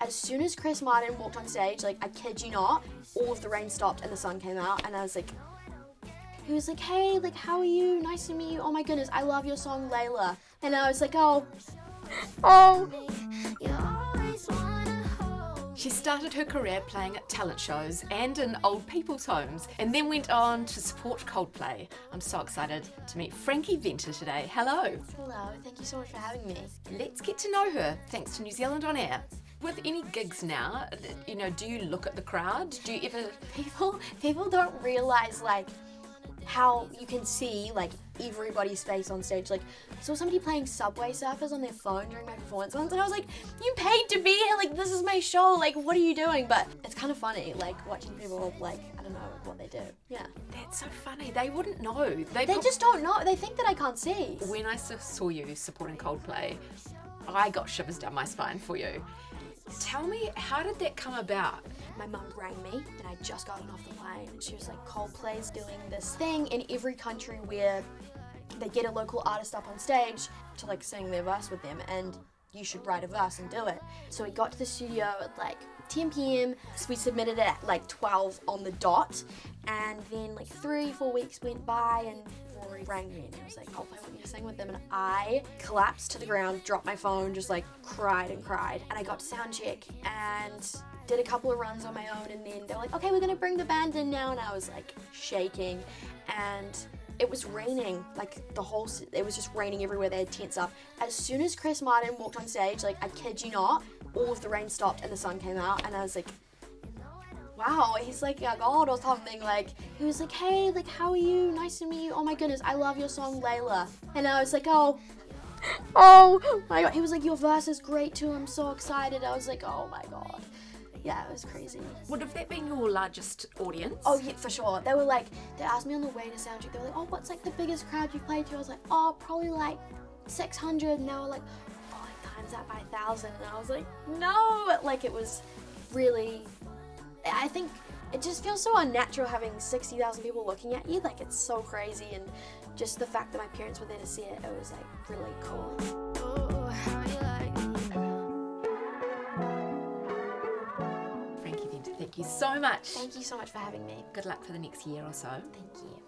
As soon as Chris Martin walked on stage, like, I kid you not, all of the rain stopped and the sun came out, and I was like, he was like, hey, like, how are you? Nice to meet you. Oh my goodness, I love your song, Layla. And I was like, oh. She started her career playing at talent shows and in old people's homes, and then went on to support Coldplay. I'm so excited to meet Frankie Venter today. Hello. Hello, thank you so much for having me. Let's get to know her, thanks to New Zealand On Air. With any gigs now, you know, do you look at the crowd? Do you ever... People don't realize, like, how you can see, like, everybody's face on stage. Like, I saw somebody playing Subway Surfers on their phone during my performance once, and I was like, you paid to be here, like, this is my show, like, what are you doing? But it's kind of funny, like, watching people, like, I don't know what they do. Yeah. That's so funny. They wouldn't know. They just don't know. They think that I can't see. When I saw you supporting Coldplay, I got shivers down my spine for you. Tell me, how did that come about? My mum rang me and I'd just gotten off the plane, and she was like, Coldplay's doing this thing in every country where they get a local artist up on stage to, like, sing their verse with them, and you should write a verse and do it. So we got to the studio at like 10 p.m. So we submitted it at like 12 on the dot, and then like 3-4 weeks went by and Rory rang me and he was like, Coldplay want me to sing with them, and I collapsed to the ground, dropped my phone, just like cried and cried. And I got to sound check and did a couple of runs on my own, and then they were like, okay, we're gonna bring the band in now, and I was like shaking, and it was raining, like it was just raining everywhere. They had tents up. As soon as Chris Martin walked on stage, like, I kid you not, all of the rain stopped and the sun came out, and I was like, wow, he's like a god or something. Like, he was like, hey, like, how are you? Nice to meet you. Oh my goodness, I love your song, Layla. And I was like, oh my god. He was like, your verse is great too, I'm so excited. I was like, oh my god. Yeah, it was crazy. Would have that been your largest audience? Oh yeah, for sure. They asked me on the way to soundcheck, they were like, oh, what's like the biggest crowd you've played to? I was like, oh, probably like 600, and they were like, oh, like, times that by 1,000, and I was like, no, like, it was really, I think it just feels so unnatural having 60,000 people looking at you, like, it's so crazy, and just the fact that my parents were there to see it, it was like really cool. Thank you so much. Thank you so much for having me. Good luck for the next year or so. Thank you.